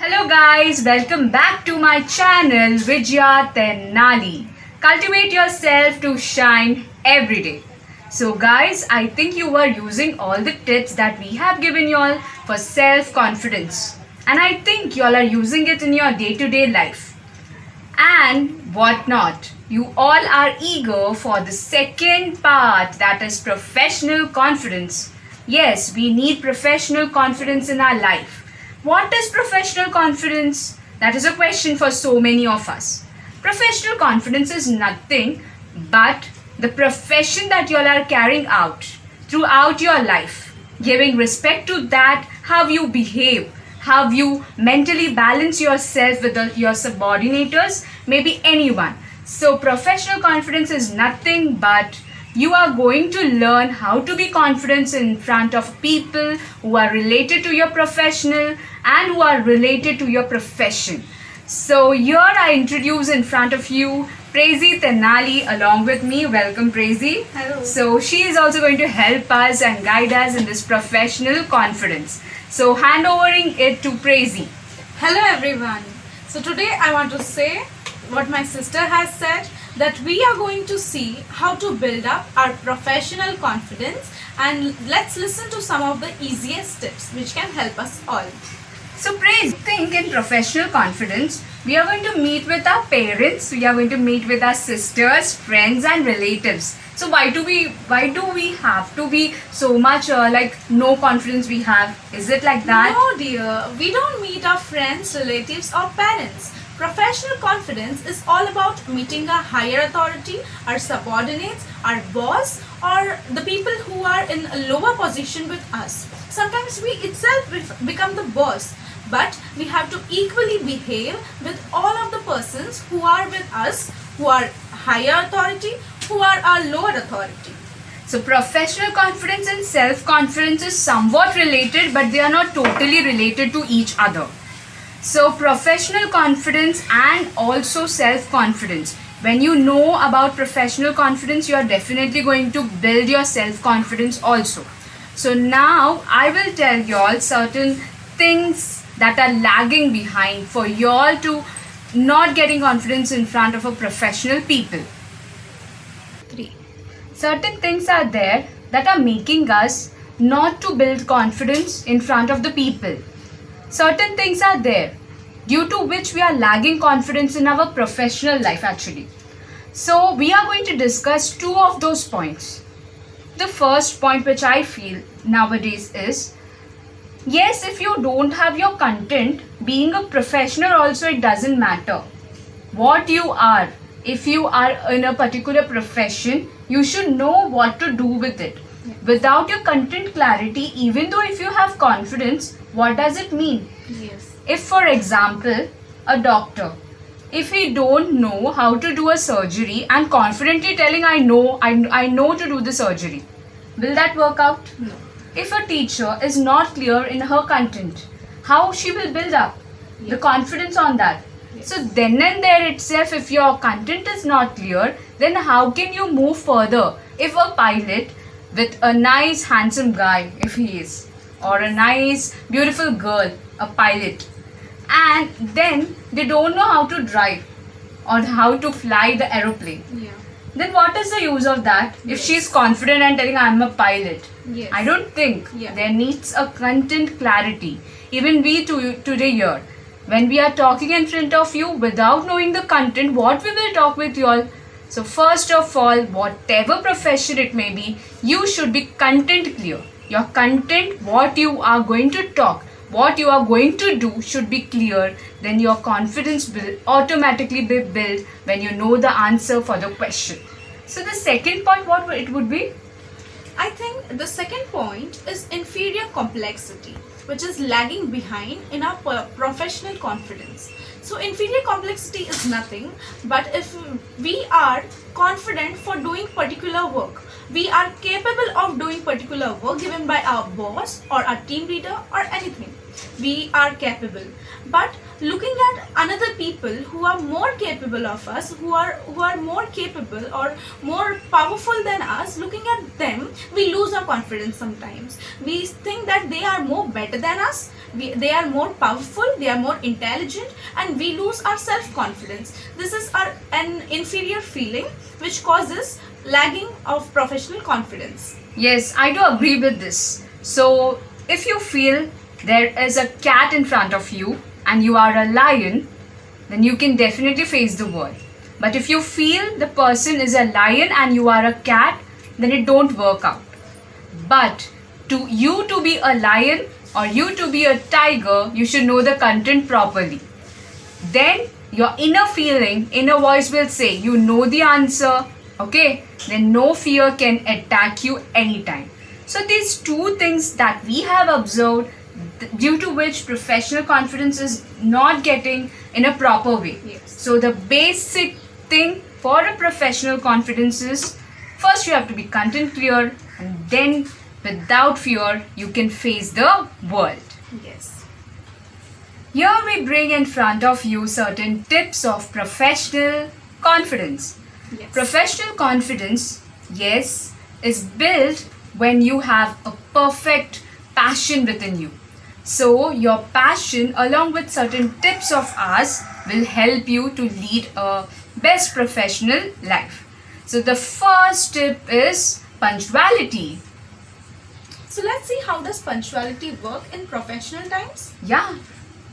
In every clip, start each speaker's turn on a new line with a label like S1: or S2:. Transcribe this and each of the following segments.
S1: Hello guys, welcome back to my channel Vijaya Tenali. Cultivate yourself to shine every day. So guys, I think you were using all the tips that we have given you all for self-confidence. And I think you all are using it in your day-to-day life. And what not. You all are eager for the second part, that is professional confidence. Yes, we need professional confidence in our life. What is professional confidence? That is a question for so many of us. Professional confidence is nothing but the profession that you all are carrying out throughout your life, giving respect to that, how you behave, how you mentally balance yourself with your subordinators, maybe anyone. So professional confidence is nothing but you are going to learn how to be confident in front of people who are related to your professional and who are related to your profession. So here I introduce in front of you Prezi Tenali along with me. Welcome Prezi.
S2: Hello.
S1: So she is also going to help us and guide us in this professional confidence. So hand overing it to Prezi.
S2: Hello everyone. So today I want to say what my sister has said, that we are going to see how to build up our professional confidence, and let's listen to some of the easiest tips which can help us all.
S1: So Prezi, think in professional confidence, we are going to meet with our parents, we are going to meet with our sisters, friends and relatives. So why do we have to be so much like no confidence we have? Is it like that?
S2: No dear, we don't meet our friends, relatives or parents. Professional confidence is all about meeting our higher authority, our subordinates, our boss, or the people who are in a lower position with us. Sometimes we itself become the boss, but we have to equally behave with all of the persons who are with us, who are higher authority, who are our lower authority.
S1: So professional confidence and self-confidence is somewhat related, but they are not totally related to each other. So professional confidence and also self-confidence. When you know about professional confidence, you are definitely going to build your self-confidence also. So now I will tell you all certain things that are lagging behind for you all to not getting confidence in front of a professional people. 3. Certain things are there that are making us not to build confidence in front of the people. Certain things are there due to which we are lagging confidence in our professional life actually. So we are going to discuss two of those points. The first point which I feel nowadays is, yes, if you don't have your content, being a professional also it doesn't matter what you are. If you are in a particular profession, you should know what to do with it. Without your content clarity, even though if you have confidence, what does it mean?
S2: Yes.
S1: If for example, a doctor, if he don't know how to do a surgery and confidently telling I know to do the surgery, will that work out?
S2: No.
S1: If a teacher is not clear in her content, how she will build up the confidence on that?
S2: Yes.
S1: So then and there itself, if your content is not clear, then how can you move further? If a pilot with a nice handsome guy, if he is, or a nice beautiful girl, a pilot, and then they don't know how to drive or how to fly the aeroplane,
S2: Yeah.
S1: then what is the use of that if
S2: Yes.
S1: she is confident and telling I'm a pilot?
S2: Yes.
S1: I don't think.
S2: Yeah.
S1: There needs a content clarity. Even we today here, when we are talking in front of you without knowing the content, what we will talk with you all. So first of all, whatever profession it may be, you should be content clear. Your content, what you are going to talk, what you are going to do should be clear. Then your confidence will automatically be built when you know the answer for the question. So the second point, what it would be?
S2: I think the second point is inferior complexity, which is lagging behind in our professional confidence. So inferior complexity is nothing but if we are confident for doing particular work, we are capable of doing particular work given by our boss or our team leader or anything. we are capable. But looking at another people who are more capable of us, who are more capable or more powerful than us, looking at them, we lose our confidence sometimes. We think that they are more better than us, they are more powerful, they are more intelligent, and we lose our self-confidence. This is an inferior feeling which causes lagging of professional confidence.
S1: Yes, I do agree with this. So, if you feel there is a cat in front of you and you are a lion, then you can definitely face the world. But if you feel the person is a lion and you are a cat, then it don't work out. But to be a lion or you to be a tiger, you should know the content properly. Then your inner voice will say, you know the answer, okay? Then no fear can attack you anytime. So these two things that we have observed, due to which professional confidence is not getting in a proper way.
S2: Yes.
S1: So the basic thing for a professional confidence is, first you have to be content clear, and then without fear you can face the world.
S2: Yes.
S1: Here we bring in front of you certain tips of professional confidence.
S2: Yes.
S1: Professional confidence, yes, is built when you have a perfect passion within you. So your passion along with certain tips of ours will help you to lead a best professional life. So the first tip is punctuality.
S2: So let's see, how does punctuality work in professional times?
S1: Yeah.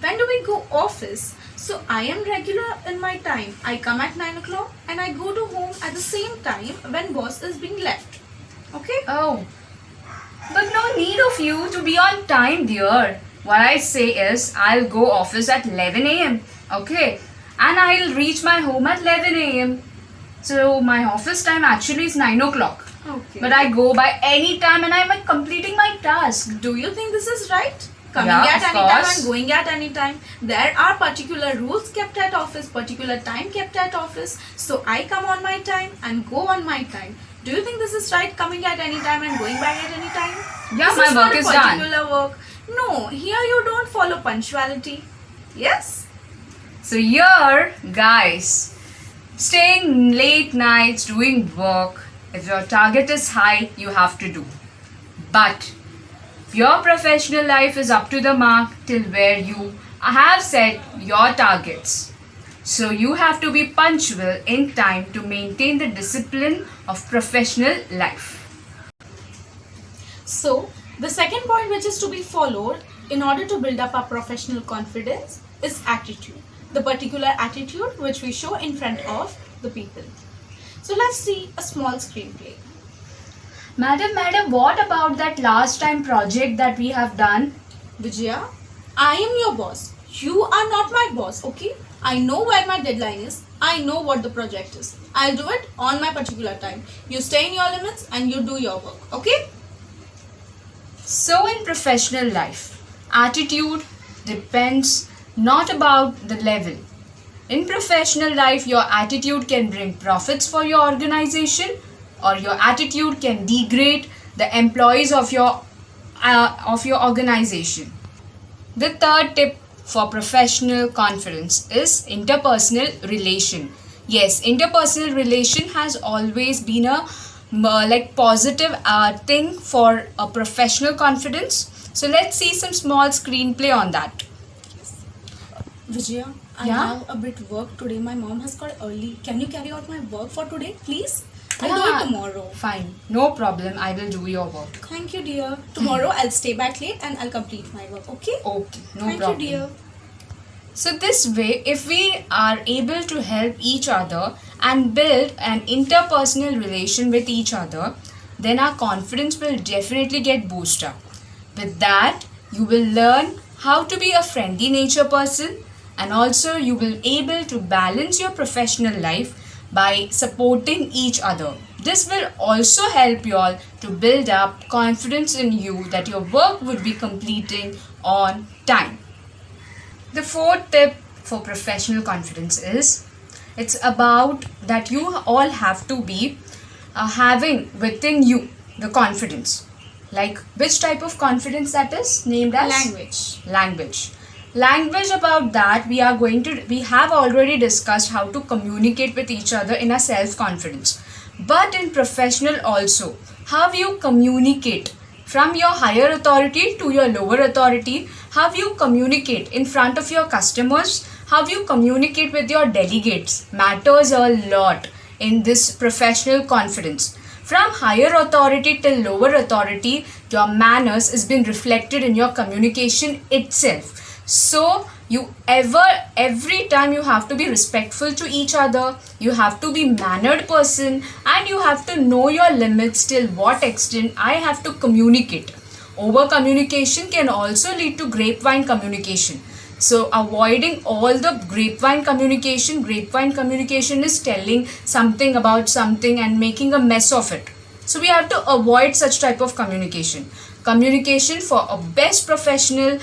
S2: When do we go office? So I am regular in my time. I come at 9 o'clock and I go to home at the same time when boss is being left. Okay?
S1: Oh, but no need of you to be on time, dear. What I say is, I'll go office at 11 a.m. Okay, and I'll reach my home at 11 a.m. So my office time actually is 9 o'clock.
S2: Okay.
S1: But I go by any time and I'm completing my task.
S2: Do you think this is right? Coming
S1: Yeah,
S2: at
S1: of
S2: any time
S1: course.
S2: and going at any time. There are particular rules kept at office, particular time kept at office. So I come on my time and go on my time. Do you think this is right, coming at any time and going back at any time?
S1: Yeah,
S2: This
S1: my
S2: is
S1: work
S2: not
S1: is done.
S2: particular work. No, here you don't follow punctuality. Yes?
S1: So here, guys, staying late nights doing work, if your target is high, you have to do. But your professional life is up to the mark till where you have set your targets. So you have to be punctual in time to maintain the discipline of professional life.
S2: So, the second point which is to be followed in order to build up our professional confidence is attitude. The particular attitude which we show in front of the people. So, let's see a small screenplay.
S1: Madam, what about that last time project that we have done?
S2: Vijaya, I am your boss. You are not my boss, okay? I know where my deadline is. I know what the project is. I'll do it on my particular time. You stay in your limits and you do your work, okay?
S1: So in professional life, attitude depends not about the level. In professional life, your attitude can bring profits for your organization, or your attitude can degrade the employees of your organization. The third tip for professional confidence is interpersonal relation. Yes, interpersonal relation has always been a positive thing for a professional confidence. So let's see some small screenplay on that.
S2: Vijaya, I
S1: Yeah?
S2: have a bit work today. My mom has called early. Can you carry out my work for today, please? I'll do
S1: Yeah.
S2: it tomorrow.
S1: Fine, no problem. I will do your work.
S2: Thank you, dear. Tomorrow I'll stay back late and I'll complete my work, okay?
S1: Okay, no
S2: Thank
S1: problem.
S2: you, dear.
S1: So this way, if we are able to help each other and build an interpersonal relation with each other, then our confidence will definitely get boosted up. With that, you will learn how to be a friendly nature person, and also you will able to balance your professional life by supporting each other. This will also help you all to build up confidence in you that your work would be completing on time. The fourth tip for professional confidence is, it's about that you all have to be having within you the confidence. Like which type of confidence that is named as? Language. About that we have already discussed how to communicate with each other in a self confidence. But in professional also, how you communicate from your higher authority to your lower authority, how you communicate in front of your customers, how you communicate with your delegates matters a lot in this professional confidence. From higher authority till lower authority, your manners is been reflected in your communication itself. So every time you have to be respectful to each other, you have to be mannered person, and you have to know your limits till what extent I have to communicate. Over communication can also lead to grapevine communication. So avoiding all the grapevine communication is telling something about something and making a mess of it. So we have to avoid such type of communication. Communication for a best professional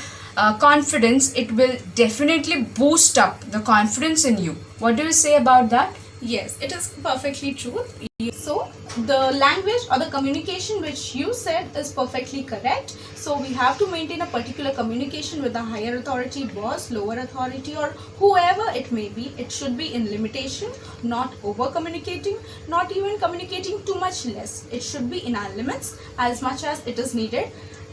S1: confidence, it will definitely boost up the confidence in you. What do you say about that?
S2: Yes, it is perfectly true. So the language or the communication which you said is perfectly correct. So we have to maintain a particular communication with the higher authority, boss, lower authority, or whoever it may be. It should be in limitation, not over communicating, not even communicating too much less. It should be in our limits as much as it is needed.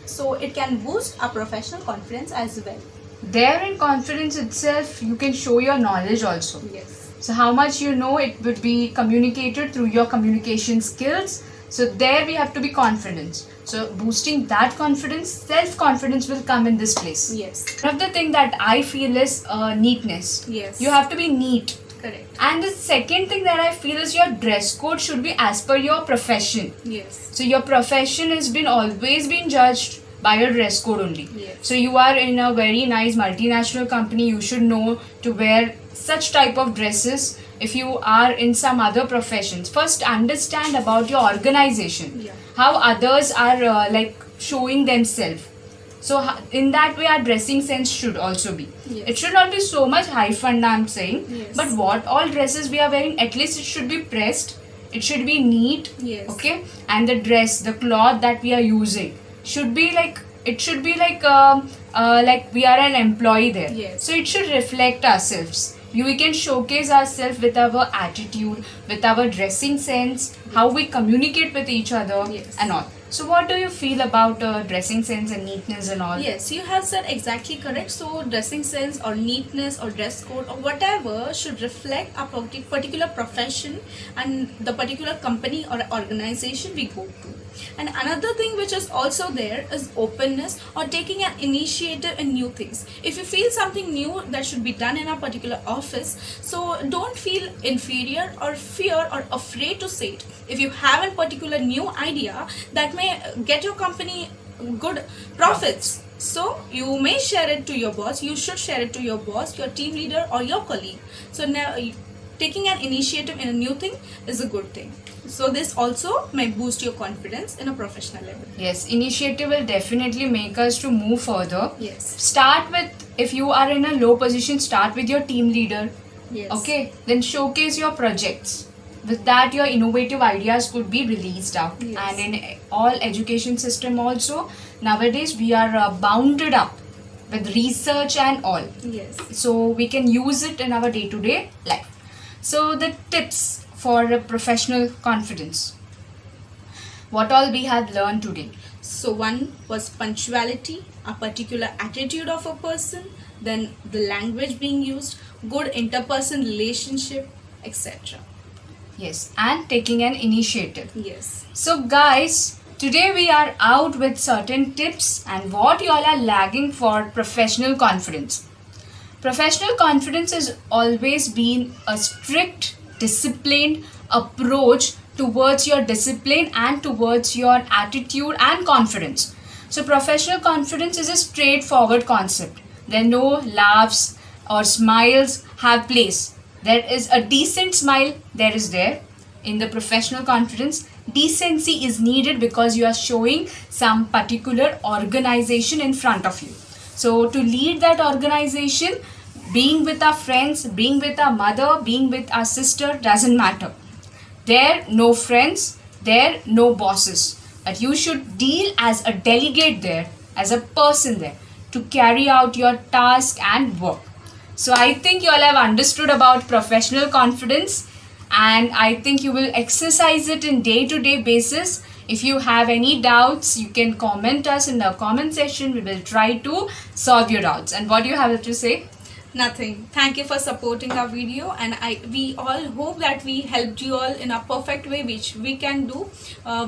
S2: So it can boost our professional confidence as well.
S1: There in confidence itself, you can show your knowledge also.
S2: Yes.
S1: So how much you know, it would be communicated through your communication skills. So there we have to be confident. So boosting that confidence, self-confidence will come in this place.
S2: Yes.
S1: One of the thing that I feel is neatness.
S2: Yes.
S1: You have to be neat.
S2: Correct.
S1: And the second thing that I feel is your dress code should be as per your profession.
S2: Yes.
S1: So your profession has been always been judged by your dress code only.
S2: Yes.
S1: So you are in a very nice multinational company, you should know to wear such type of dresses. If you are in some other professions, first understand about your organization,
S2: Yeah.
S1: how others are like showing themselves. So in that way our dressing sense should also be.
S2: Yes.
S1: It should not be so much high fun, I'm saying.
S2: Yes.
S1: But what all dresses we are wearing, at least it should be pressed, it should be neat.
S2: Yes.
S1: Okay, and the dress, the cloth that we are using should be like, it should be like we are an employee there.
S2: Yes.
S1: So it should reflect ourselves. We can showcase ourselves with our attitude, with our dressing sense, how we communicate with each other.
S2: Yes.
S1: And all. So what do you feel about dressing sense and neatness and all?
S2: Yes, you have said exactly correct. So dressing sense or neatness or dress code or whatever should reflect a particular profession and the particular company or organization we go to. And another thing which is also there is openness or taking an initiative in new things. If you feel something new that should be done in a particular office, so don't feel inferior or fear or afraid to say it. If you have a particular new idea that may get your company good profits, so you may share it to your boss. You should share it to your boss, your team leader, or your colleague. So now taking an initiative in a new thing is a good thing. So this also may boost your confidence in a professional level.
S1: Yes, initiative will definitely make us to move further.
S2: Yes.
S1: Start with, if you are in a low position, start with your team leader.
S2: Yes.
S1: Okay, then showcase your projects. With that, your innovative ideas could be released out.
S2: Yes.
S1: And in all education system also, nowadays we are bounded up with research and all.
S2: Yes.
S1: So we can use it in our day-to-day life. So the tips for a professional confidence. What all we have learned today?
S2: So one was punctuality, a particular attitude of a person, then the language being used, good interpersonal relationship, etc.
S1: Yes, and taking an initiative.
S2: Yes.
S1: So guys, today we are out with certain tips and what you all are lagging for professional confidence. Professional confidence has always been a strict, disciplined approach towards your discipline and towards your attitude and confidence. So professional confidence is a straightforward concept. There are no laughs or smiles have place. There is a decent smile, there is there. In the professional confidence, decency is needed because you are showing some particular organization in front of you. So to lead that organization, being with our friends, being with our mother, being with our sister doesn't matter. There no friends, there no bosses. That you should deal as a delegate there, as a person there, to carry out your task and work. So I think you all have understood about professional confidence, and I think you will exercise it in day-to-day basis. If you have any doubts, you can comment us in the comment section. We will try to solve your doubts. And what do you have to say?
S2: Nothing. Thank you for supporting our video, and we all hope that we helped you all in a perfect way, which we can do.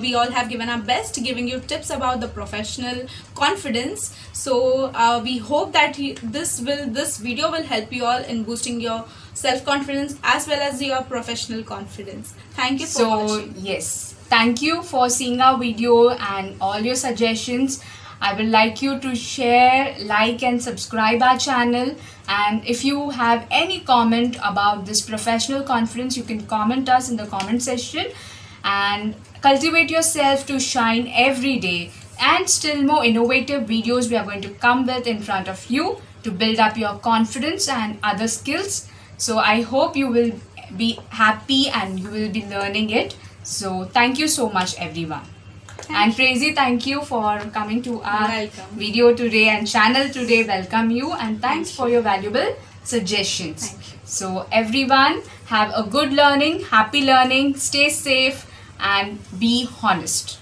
S2: We all have given our best, giving you tips about the professional confidence. So we hope that this video will help you all in boosting your self-confidence as well as your professional confidence. Thank you for watching.
S1: Yes, thank you for seeing our video and all your suggestions. I would like you to share, like and subscribe our channel. And if you have any comment about this professional confidence, you can comment us in the comment section. And cultivate yourself to shine every day. And still more innovative videos we are going to come with in front of you to build up your confidence and other skills. So I hope you will be happy and you will be learning it. So thank you so much everyone. And Prezi, thank you for coming to our video today and channel today. Welcome you, and thanks for your valuable suggestions.
S2: Thank you.
S1: So everyone, have a good learning, happy learning, stay safe and be honest.